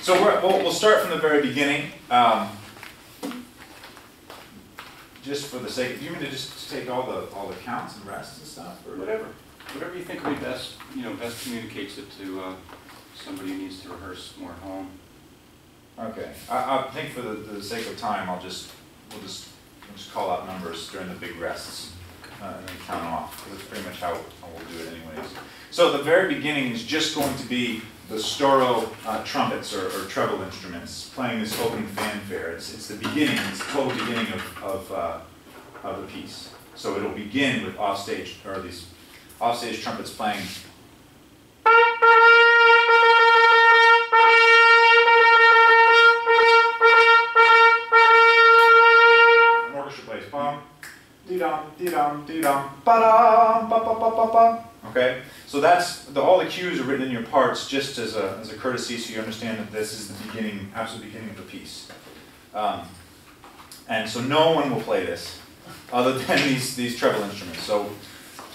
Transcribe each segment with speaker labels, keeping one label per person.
Speaker 1: So we'll start from the very beginning. Just for the sake, do you mean to just take all the counts and rests and stuff, or
Speaker 2: Whatever you think will be best, best communicates it to somebody who needs to rehearse more at home.
Speaker 1: Okay, I think for the sake of time, we'll just call out numbers during the big rests and then count them off, because that's pretty much how we'll do it anyways. So the very beginning is just going to be the Storo trumpets or treble instruments playing this opening fanfare. It's the beginning, it's the total beginning of the piece. So it'll begin with offstage trumpets playing. An orchestra plays bum, dee-dum, dee-dum, dee-dum, ba-dum, ba-ba-ba-ba-bum. Okay, so that's all the cues are written in your parts just as a courtesy, so you understand that this is the beginning, absolute beginning of the piece. And so no one will play this other than these treble instruments. So.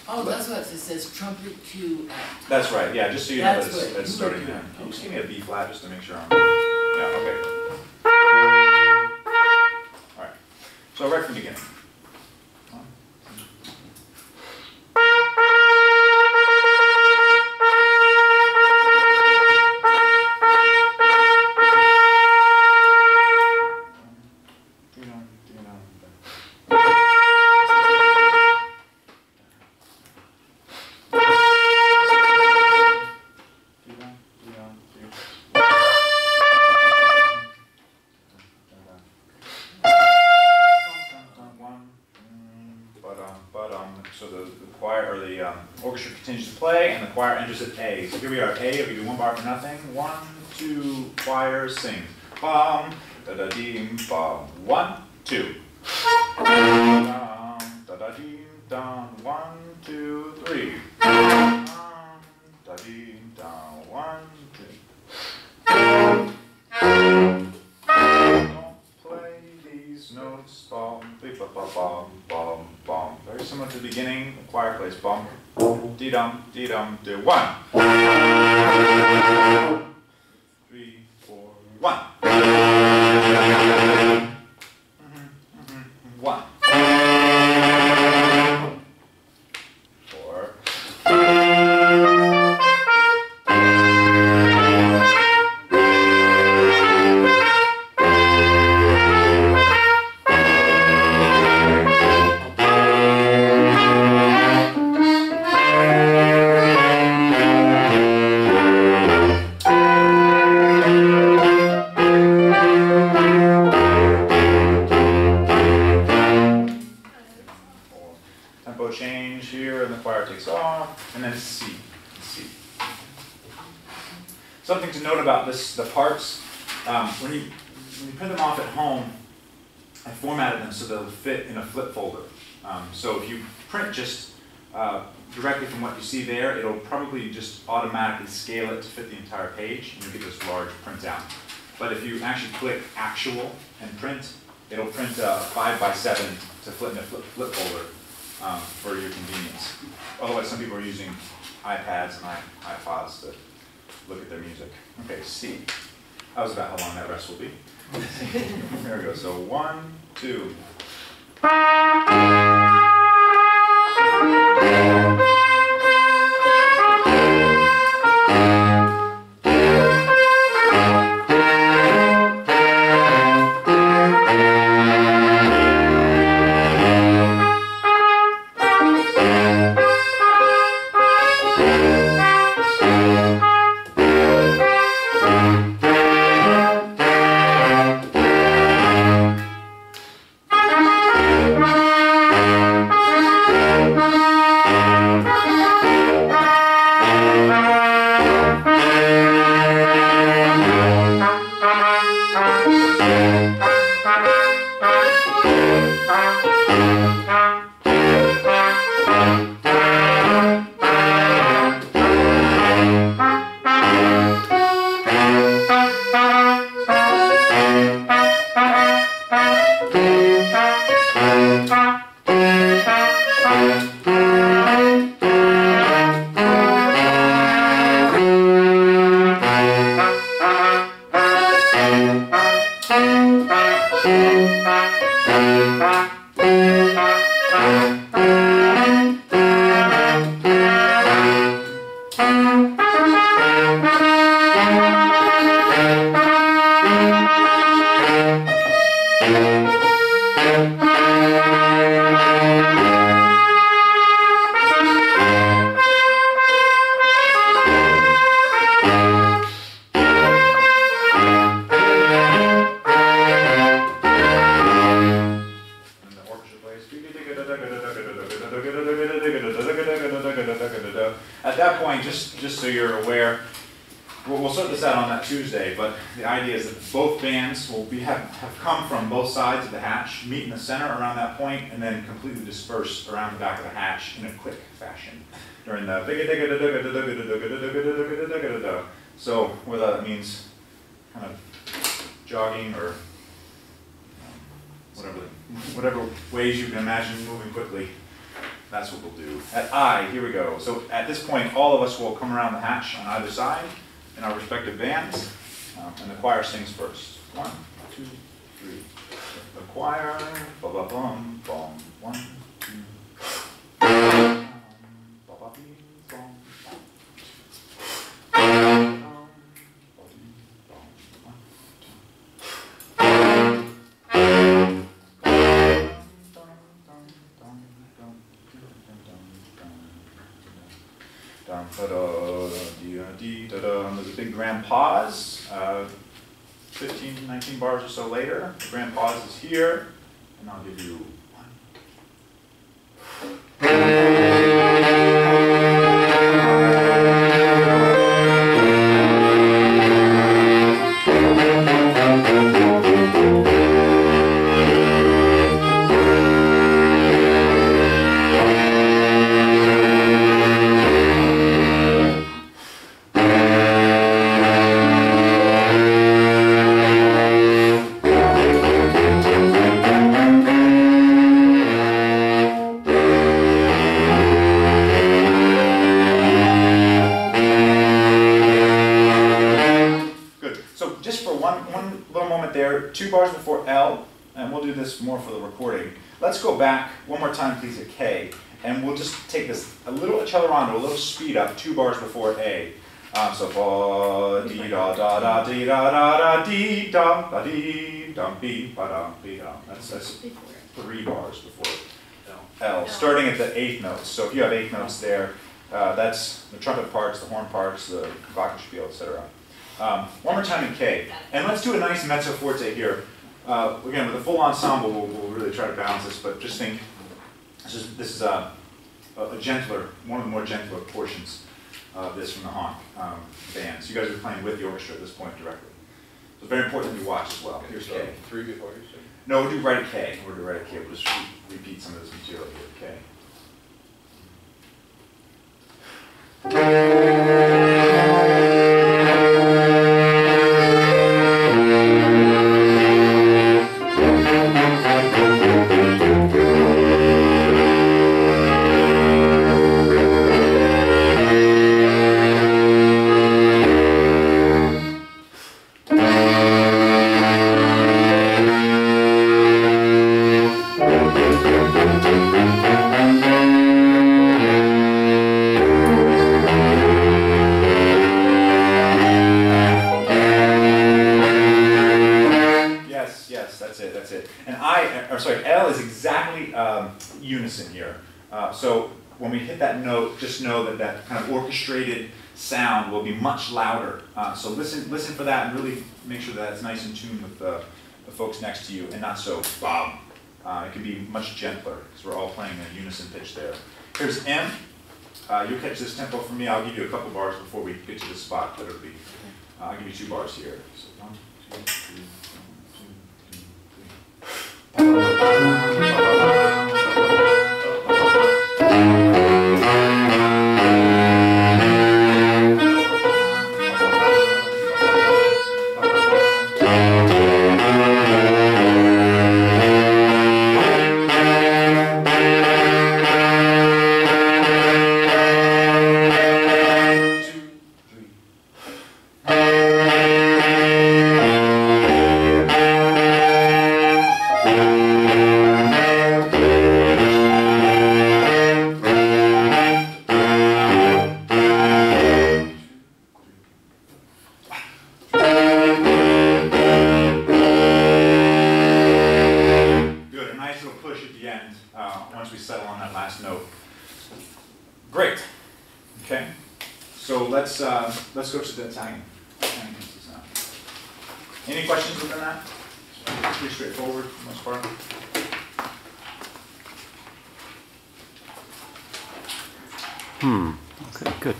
Speaker 3: Oh, that's what it says, trumpet cue act.
Speaker 1: That's right. Yeah, just so you know
Speaker 3: That's
Speaker 1: that it's starting there.
Speaker 3: okay.
Speaker 1: Just give me a B flat just to make sure I'm. Yeah. Okay. All right. So right from the beginning. So the choir or the orchestra continues to play, and the choir enters at A. So here we are at A. If we do one bar for nothing, 1, 2, choir, sing. Bum, da da dee, bum. 1, 2. Dum, da da dee, dum. 1, 2, 3. Dum, da dee, dum. 1, 2. Don't play these notes. Bum, beep, bum, bum, bum, bum. Very similar to the beginning. The choir plays bum, dee dum, do 1. 3, 4, 1. 1. 4. 5, and then C. C. Something to note about this, the parts, when you print them off at home, I formatted them so they'll fit in a flip folder. So if you print just directly from what you see there, it'll probably just automatically scale it to fit the entire page, and you'll get this large printout. But if you actually click Actual and Print, it'll print a 5x7 to flip in a flip folder for your convenience. Otherwise, some people are using iPads and iPods to look at their music. Okay, C. That was about how long that rest will be. There we go. So 1, 2. just so you're aware, we'll sort this out on that Tuesday, but the idea is that both bands will have come from both sides of the hatch, meet in the center around that point, and then completely disperse around the back of the hatch in a quick fashion during the so whether that means kind of jogging or whatever ways you can imagine moving quickly, that's what we'll do. At I, here we go. So at this point, all of us will come around the hatch on either side in our respective bands, and the choir sings first. 1, 2, 3. The choir, ba-ba-bum, bum. 1, 2, ba-ba-bee, bum. There's a big grand pause, 15, 19 bars or so later. The grand pause is here, and I'll give you 2 bars before L, and we'll do this more for the recording. Let's go back one more time, please, at K, and we'll just take this a little accelerando, a little speed up, 2 bars before A. So fa dee da da da dee da da da dee da da dee da bee ba da bee da. That's 3 bars before L, starting at the 8th notes. So if you have 8 notes there, that's the trumpet parts, the horn parts, the glockenspiel, etc. One more time in K, and let's do a nice mezzo forte here. Again, with a full ensemble, we'll really try to balance this, but just think, this is a gentler, one of the more gentler portions of this from the Honk band. So you guys are playing with the orchestra at this point directly. So it's very important that you watch as well. Here's K.
Speaker 4: 3 before you sing?
Speaker 1: No, we'll do right at K. We'll do right at K. We'll just repeat some of this material here at K. L is exactly unison here. So when we hit that note, just know that that kind of orchestrated sound will be much louder. So listen for that and really make sure that it's nice in tune with the folks next to you and not so bob. It can be much gentler because we're all playing a unison pitch there. Here's M. You'll catch this tempo from me. I'll give you a couple bars before we get to the spot, but it'll be, I'll give you 2 bars here. So 1, 2, 3, 1, 2, 3. Let's go to the Italian pieces now. Any questions within that? Pretty straightforward for the most part.
Speaker 2: Okay, good.